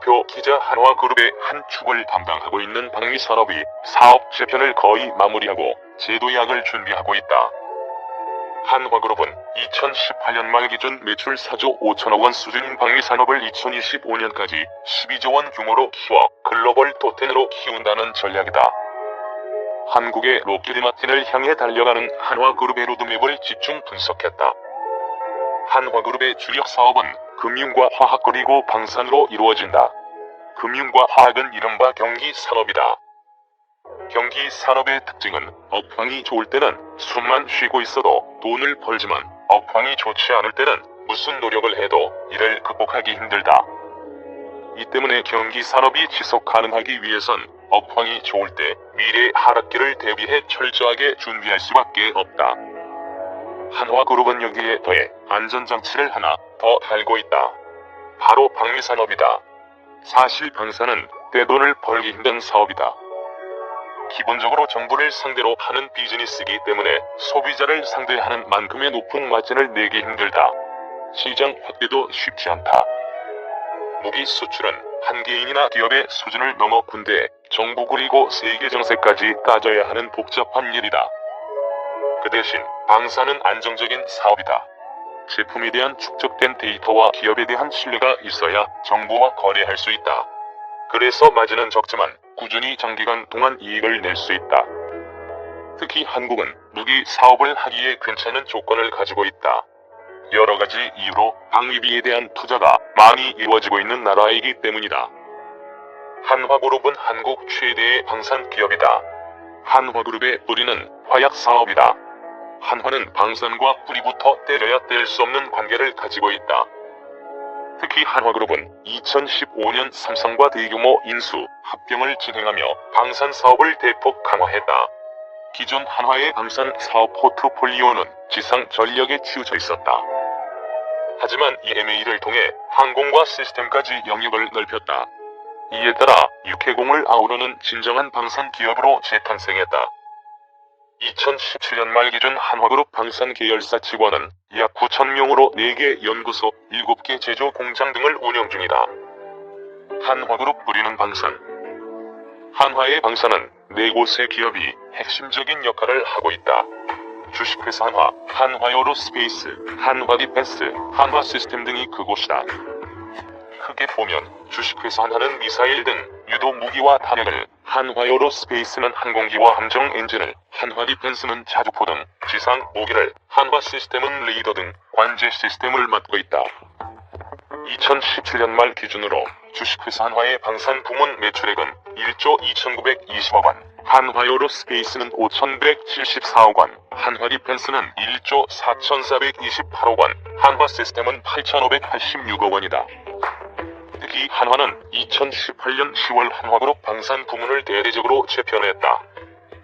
대표 기자 한화그룹의 한 축을 담당하고 있는 방위산업이 사업 재편을 거의 마무리하고 제도약을 준비하고 있다. 한화그룹은 2018년 말 기준 매출 4조 5천억 원 수준인 방위산업을 2025년까지 12조 원 규모로 키워 글로벌 톱10으로 키운다는 전략이다. 한국의 록히드 마틴을 향해 달려가는 한화그룹의 로드맵을 집중 분석했다. 한화그룹의 주력 사업은 금융과 화학 그리고 방산으로 이루어진다. 금융과 화학은 이른바 경기산업이다. 경기산업의 특징은 업황이 좋을 때는 숨만 쉬고 있어도 돈을 벌지만 업황이 좋지 않을 때는 무슨 노력을 해도 이를 극복하기 힘들다. 이 때문에 경기산업이 지속 가능하기 위해선 업황이 좋을 때 미래 하락기를 대비해 철저하게 준비할 수밖에 없다. 한화그룹은 여기에 더해 안전장치를 하나 더 달고 있다. 바로 방위산업이다. 사실 방산은 떼돈을 벌기 힘든 사업이다. 기본적으로 정부를 상대로 하는 비즈니스이기 때문에 소비자를 상대하는 만큼의 높은 마진을 내기 힘들다. 시장 확대도 쉽지 않다. 무기 수출은 한 개인이나 기업의 수준을 넘어 군대, 정부 그리고 세계 정세까지 따져야 하는 복잡한 일이다. 그 대신 방산은 안정적인 사업이다. 제품에 대한 축적된 데이터와 기업에 대한 신뢰가 있어야 정부와 거래할 수 있다. 그래서 마진은 적지만 꾸준히 장기간 동안 이익을 낼 수 있다. 특히 한국은 무기 사업을 하기에 괜찮은 조건을 가지고 있다. 여러 가지 이유로 방위비에 대한 투자가 많이 이루어지고 있는 나라이기 때문이다. 한화그룹은 한국 최대의 방산 기업이다. 한화그룹의 뿌리는 화약 사업이다. 한화는 방산과 뿌리부터 떼려야 뗄 수 없는 관계를 가지고 있다. 특히 한화그룹은 2015년 삼성과 대규모 인수, 합병을 진행하며 방산 사업을 대폭 강화했다. 기존 한화의 방산 사업 포트폴리오는 지상 전력에 치우쳐 있었다. 하지만 이 M&A를 통해 항공과 시스템까지 영역을 넓혔다. 이에 따라 육해공을 아우르는 진정한 방산 기업으로 재탄생했다. 2017년 말 기준 한화그룹 방산 계열사 직원은 약 9,000명으로 4개 연구소, 7개 제조 공장 등을 운영 중이다. 한화그룹 뿌리는 방산. 한화의 방산은 4곳의 기업이 핵심적인 역할을 하고 있다. 주식회사 한화, 한화에어로스페이스, 한화디펜스, 한화시스템 등이 그곳이다. 크게 보면 주식회사 한화는 미사일 등 유도 무기와 탄약을, 한화에어로스페이스는 항공기와 함정 엔진을, 한화디펜스는 자주포 등 지상 무기를, 한화시스템은 레이더 등 관제 시스템을 맡고 있다. 2017년 말 기준으로 주식회사 한화의 방산 부문 매출액은 1조 2,920억 원, 한화에어로스페이스는 5,174억 원, 한화디펜스는 1조 4,428억 원, 한화시스템은 8,586억 원이다. 특히 한화는 2018년 10월 한화그룹 방산 부문을 대대적으로 재편했다.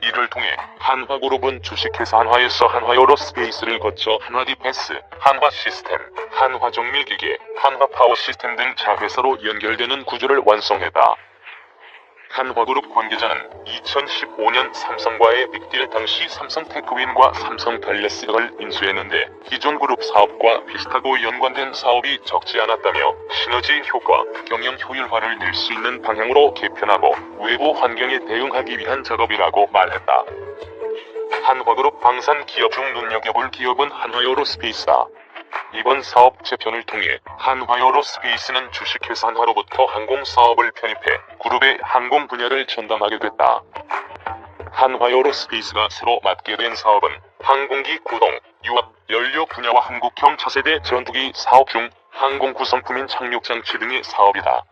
이를 통해 한화그룹은 주식회사 한화에서 한화에어로스페이스를 거쳐 한화디펜스, 한화시스템, 한화정밀기계, 한화파워시스템 등 자회사로 연결되는 구조를 완성했다. 한화그룹 관계자는 2015년 삼성과의 빅딜 당시 삼성테크윈과 삼성달레스를 인수했는데 기존 그룹 사업과 비슷하고 연관된 사업이 적지 않았다며 시너지 효과, 경영 효율화를 낼 수 있는 방향으로 개편하고 외부 환경에 대응하기 위한 작업이라고 말했다. 한화그룹 방산 기업 중 눈여겨볼 기업은 한화에어로스페이스다. 이번 사업 재편을 통해 한화에어로스페이스는 주식회사 한화로부터 항공사업을 편입해 그룹의 항공 분야를 전담하게 됐다. 한화에어로스페이스가 새로 맡게 된 사업은 항공기 구동, 유압, 연료 분야와 한국형 차세대 전투기 사업 중 항공 구성품인 착륙장치 등의 사업이다.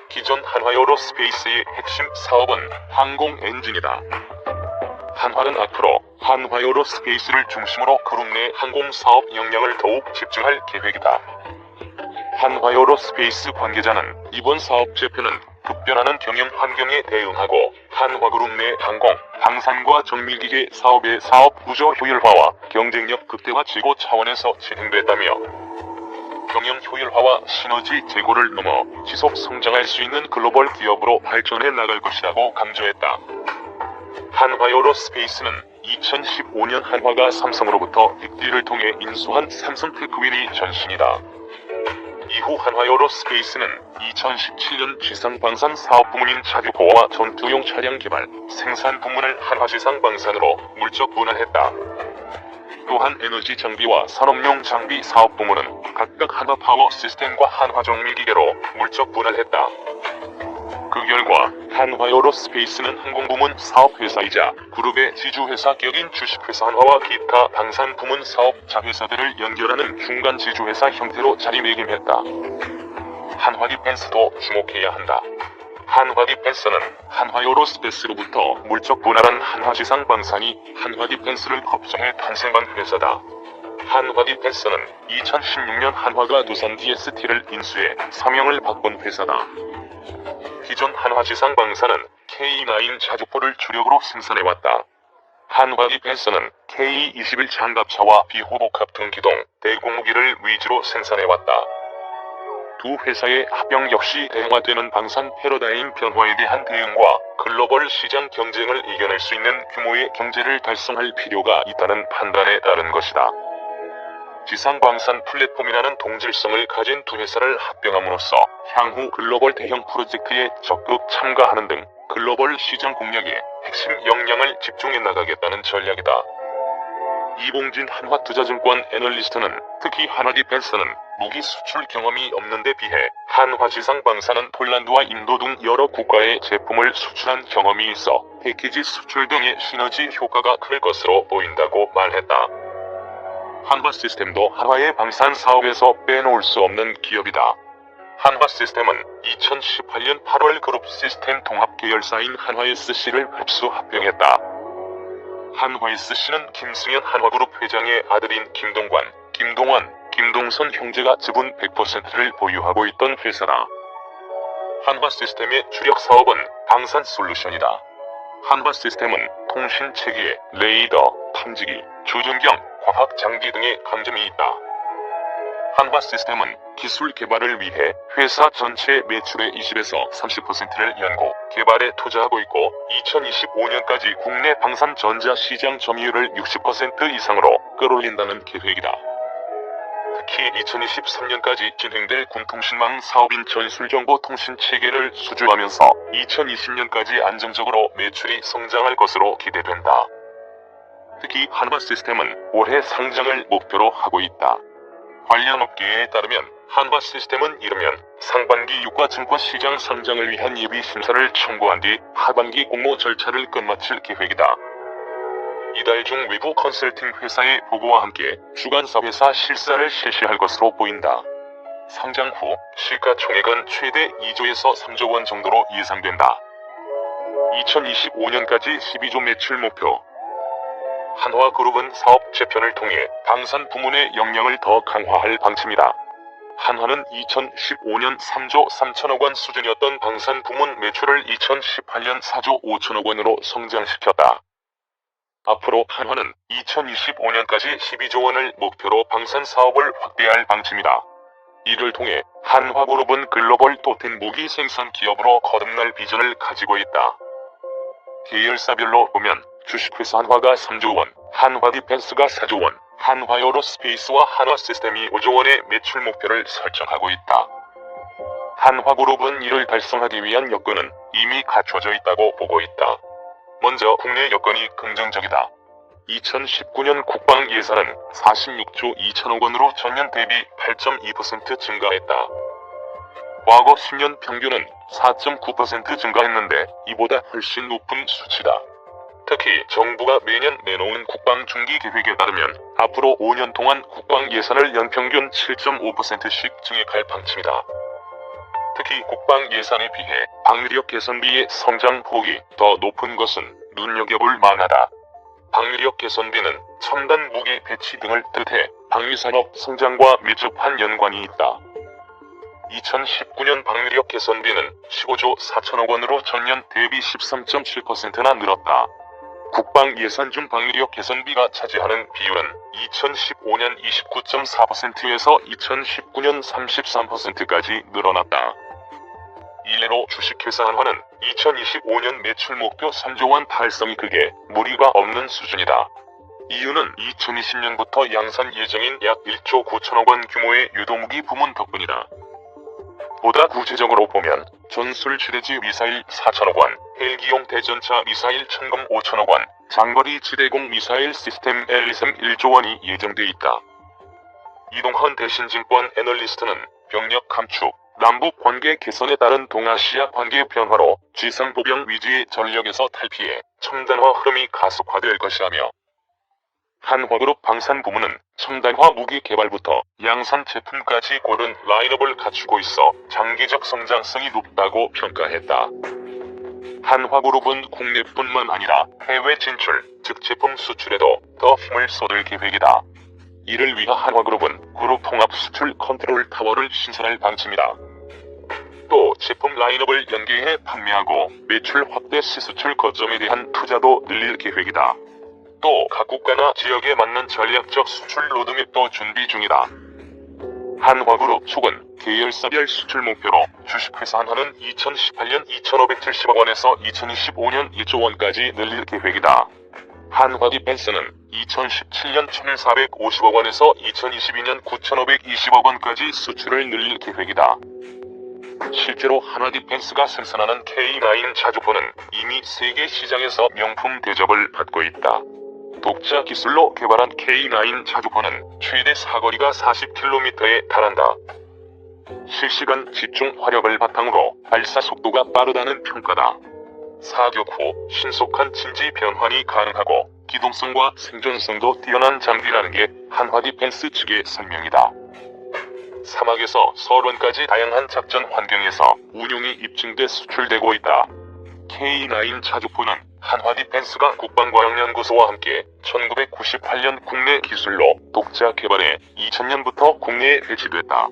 기존 한화에어로스페이스의 핵심 사업은 항공 엔진이다. 한화는 앞으로 한화에어로스페이스를 중심으로 그룹 내 항공사업 역량을 더욱 집중할 계획이다. 한화에어로스페이스 관계자는 이번 사업 재편은 급변하는 경영 환경에 대응하고 한화그룹 내 항공, 방산과 정밀기계 사업의 사업 구조 효율화와 경쟁력 극대화 지고 차원에서 진행됐다며 경영 효율화와 시너지 제고를 넘어 지속 성장할 수 있는 글로벌 기업으로 발전해 나갈 것이라고 강조했다. 한화에어로스페이스는 2015년 한화가 삼성으로부터 빅딜을 통해 인수한 삼성테크윈의 전신이다. 이후 한화에어로스페이스는 2017년 지상방산 사업 부문인 자주포와 전투용 차량 개발, 생산 부문을 한화지상방산으로 물적 분할했다. 또한 에너지 장비와 산업용 장비 사업 부문은 각각 한화파워 시스템과 한화정밀기계로 물적 분할했다. 그 결과 한화에어로스페이스는 항공부문 사업회사이자 그룹의 지주회사 격인 주식회사 한화와 기타 방산 부문 사업 자회사들을 연결하는 중간 지주회사 형태로 자리매김했다. 한화디펜스도 주목해야 한다. 한화디펜스는 한화에어로스페이스로부터 물적 분할한 한화지상방산이 한화디펜스를 합성해 탄생한 회사다. 한화디펜스는 2016년 한화가 두산 DST를 인수해 사명을 바꾼 회사다. 기존 한화지상방산은 K9 자주포를 주력으로 생산해왔다. 한화디펜스는 K21 장갑차와 비호복합 등기동, 대공무기를 위주로 생산해왔다. 두 회사의 합병 역시 대형화되는 방산 패러다임 변화에 대한 대응과 글로벌 시장 경쟁을 이겨낼 수 있는 규모의 경제를 달성할 필요가 있다는 판단에 따른 것이다. 지상방산 플랫폼이라는 동질성을 가진 두 회사를 합병함으로써 향후 글로벌 대형 프로젝트에 적극 참가하는 등 글로벌 시장 공략에 핵심 역량을 집중해 나가겠다는 전략이다. 이봉진 한화투자증권 애널리스트는 특히 한화디펜스는 무기 수출 경험이 없는 데 비해 한화지상방산은 폴란드와 인도 등 여러 국가에 제품을 수출한 경험이 있어 패키지 수출 등의 시너지 효과가 클 것으로 보인다고 말했다. 한화시스템도 한화의 방산 사업에서 빼놓을 수 없는 기업이다. 한화시스템은 2018년 8월 그룹 시스템 통합 계열사인 한화SC를 흡수 합병했다. 한화SC는 김승현 한화그룹 회장의 아들인 김동관, 김동원, 김동선 형제가 지분 100%를 보유하고 있던 회사다. 한화시스템의 주력 사업은 방산 솔루션이다. 한화시스템은 통신체계, 레이더, 탐지기, 조준경, 화학 장비 등의 강점이 있다. 한화시스템은 기술 개발을 위해 회사 전체 매출의 20에서 30%를 연구, 개발에 투자하고 있고 2025년까지 국내 방산 전자 시장 점유율을 60% 이상으로 끌어올린다는 계획이다. 특히 2023년까지 진행될 군통신망 사업인 전술정보통신체계를 수주하면서 2020년까지 안정적으로 매출이 성장할 것으로 기대된다. 특히 한화시스템은 올해 상장을 목표로 하고 있다. 관련 업계에 따르면 한화시스템은 이르면 상반기 유가증권시장 상장을 위한 예비 심사를 청구한 뒤 하반기 공모 절차를 끝마칠 계획이다. 이달 중 외부 컨설팅 회사의 보고와 함께 주간사회사 실사를 실시할 것으로 보인다. 상장 후 시가총액은 최대 2조에서 3조 원 정도로 예상된다. 2025년까지 12조 매출 목표. 한화그룹은 사업 재편을 통해 방산 부문의 역량을 더 강화할 방침이다. 한화는 2015년 3조 3천억 원 수준이었던 방산 부문 매출을 2018년 4조 5천억 원으로 성장시켰다. 앞으로 한화는 2025년까지 12조 원을 목표로 방산 사업을 확대할 방침이다. 이를 통해 한화그룹은 글로벌 토텐 무기 생산 기업으로 거듭날 비전을 가지고 있다. 계열사별로 보면 주식회사 한화가 3조 원, 한화디펜스가 4조 원, 한화에어로스페이스와 한화시스템이 5조 원의 매출 목표를 설정하고 있다. 한화그룹은 이를 달성하기 위한 여건은 이미 갖춰져 있다고 보고 있다. 먼저 국내 여건이 긍정적이다. 2019년 국방 예산은 46조 2천억 원으로 전년 대비 8.2% 증가했다. 과거 10년 평균은 4.9% 증가했는데 이보다 훨씬 높은 수치다. 특히 정부가 매년 내놓은 국방 중기 계획에 따르면 앞으로 5년 동안 국방 예산을 연평균 7.5%씩 증액할 방침이다. 특히 국방 예산에 비해 방위력 개선비의 성장 폭이 더 높은 것은 눈여겨볼 만하다. 방위력 개선비는 첨단 무기 배치 등을 뜻해 방위산업 성장과 밀접한 연관이 있다. 2019년 방위력 개선비는 15조 4천억 원으로 전년 대비 13.7%나 늘었다. 국방 예산 중 방위력 개선비가 차지하는 비율은 2015년 29.4%에서 2019년 33%까지 늘어났다. 이래로 주식회사 한화는 2025년 매출 목표 3조 원 달성이 크게 무리가 없는 수준이다. 이유는 2020년부터 양산 예정인 약 1조 9천억 원 규모의 유도무기 부문 덕분이다. 보다 구체적으로 보면 전술 지대지 미사일 4천억 원, 헬기용 대전차 미사일 천검 5천억 원, 장거리 지대공 미사일 시스템 LSM 1조 원이 예정돼 있다. 이동헌 대신증권 애널리스트는 병력 감축, 남북 관계 개선에 따른 동아시아 관계 변화로 지상보병 위주의 전력에서 탈피해 첨단화 흐름이 가속화될 것이라며, 한화그룹 방산부문은 첨단화 무기 개발부터 양산 제품까지 고른 라인업을 갖추고 있어 장기적 성장성이 높다고 평가했다. 한화그룹은 국내뿐만 아니라 해외 진출, 즉 제품 수출에도 더 힘을 쏟을 계획이다. 이를 위해 한화그룹은 그룹 통합 수출 컨트롤 타워를 신설할 방침이다. 또 제품 라인업을 연계해 판매하고 매출 확대 시 수출 거점에 대한 투자도 늘릴 계획이다. 또 각 국가나 지역에 맞는 전략적 수출 로드맵도 준비 중이다. 한화그룹 측은 계열사별 수출 목표로 주식회사 한화는 2018년 2,570억 원에서 2025년 1조 원까지 늘릴 계획이다. 한화디펜스는 2017년 1,450억 원에서 2022년 9,520억 원까지 수출을 늘릴 계획이다. 실제로 한화디펜스가 생산하는 K9 자주포는 이미 세계 시장에서 명품 대접을 받고 있다. 독자 기술로 개발한 K9 자주포는 최대 사거리가 40km에 달한다. 실시간 집중 화력을 바탕으로 발사 속도가 빠르다는 평가다. 사격 후 신속한 진지 변환이 가능하고 기동성과 생존성도 뛰어난 장비라는 게 한화디펜스 측의 설명이다. 사막에서 서론까지 다양한 작전 환경에서 운용이 입증돼 수출되고 있다. K9 자주포는 한화디펜스가 국방과학연구소와 함께 1998년 국내 기술로 독자 개발해 2000년부터 국내에 배치됐다.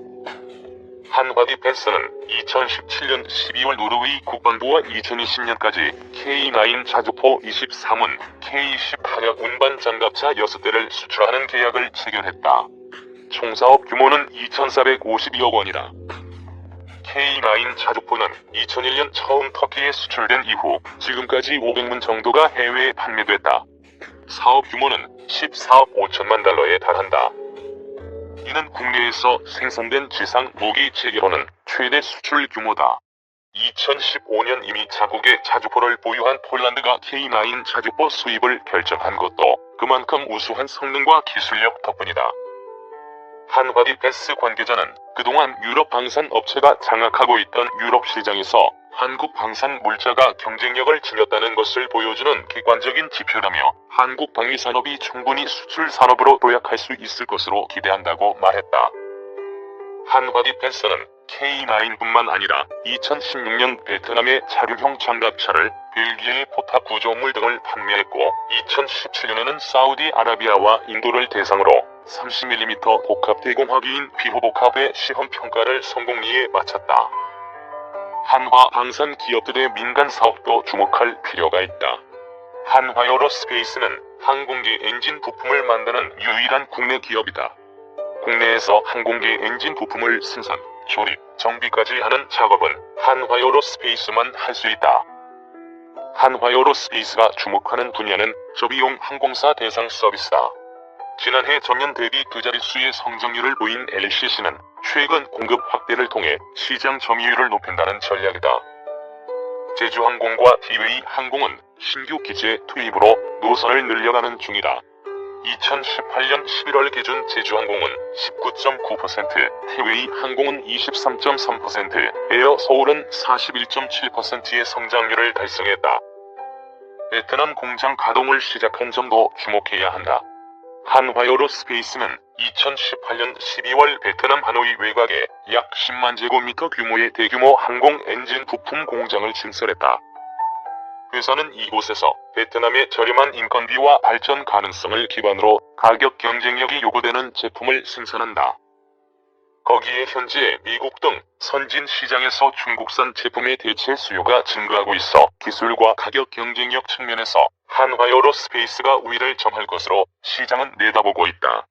한화디펜스는 2017년 12월 노르웨이 국방부와 2020년까지 K9 자주포 23문, K10 탄약 운반 장갑차 6대를 수출하는 계약을 체결했다. 총 사업 규모는 2,452억 원이다. K9 자주포는 2001년 처음 터키에 수출된 이후 지금까지 500문 정도가 해외에 판매됐다. 사업 규모는 14억 5천만 달러에 달한다. 이는 국내에서 생산된 지상 무기 체계로는 최대 수출 규모다. 2015년 이미 자국의 자주포를 보유한 폴란드가 K9 자주포 수입을 결정한 것도 그만큼 우수한 성능과 기술력 덕분이다. 한화디펜스 관계자는 그동안 유럽 방산 업체가 장악하고 있던 유럽 시장에서 한국 방산 물자가 경쟁력을 지녔다는 것을 보여주는 객관적인 지표라며 한국 방위 산업이 충분히 수출 산업으로 도약할 수 있을 것으로 기대한다고 말했다. 한화디펜스는 K9뿐만 아니라 2016년 베트남의 차량형 장갑차를, 벨기에의 포탑 구조물 등을 판매했고 2017년에는 사우디아라비아와 인도를 대상으로 30mm 복합 대공화기인 비호복합의 시험평가를 성공리에 마쳤다. 한화 방산 기업들의 민간 사업도 주목할 필요가 있다. 한화에어로스페이스는 항공기 엔진 부품을 만드는 유일한 국내 기업이다. 국내에서 항공기 엔진 부품을 생산, 조립, 정비까지 하는 작업은 한화에어로스페이스만 할 수 있다. 한화에어로스페이스가 주목하는 분야는 저비용 항공사 대상 서비스다. 지난해 전년 대비 두 자릿수의 성장률을 보인 LCC는 최근 공급 확대를 통해 시장 점유율을 높인다는 전략이다. 제주항공과 티웨이 항공은 신규 기재 투입으로 노선을 늘려가는 중이다. 2018년 11월 기준 제주항공은 19.9%, 티웨이 항공은 23.3%, 에어 서울은 41.7%의 성장률을 달성했다. 베트남 공장 가동을 시작한 점도 주목해야 한다. 한화에어로스페이스는 2018년 12월 베트남 하노이 외곽에 약 10만 제곱미터 규모의 대규모 항공 엔진 부품 공장을 증설했다. 회사는 이곳에서 베트남의 저렴한 인건비와 발전 가능성을 기반으로 가격 경쟁력이 요구되는 제품을 생산한다. 거기에 현재 미국 등 선진 시장에서 중국산 제품의 대체 수요가 증가하고 있어 기술과 가격 경쟁력 측면에서 한화에어로스페이스가 우위를 점할 것으로 시장은 내다보고 있다.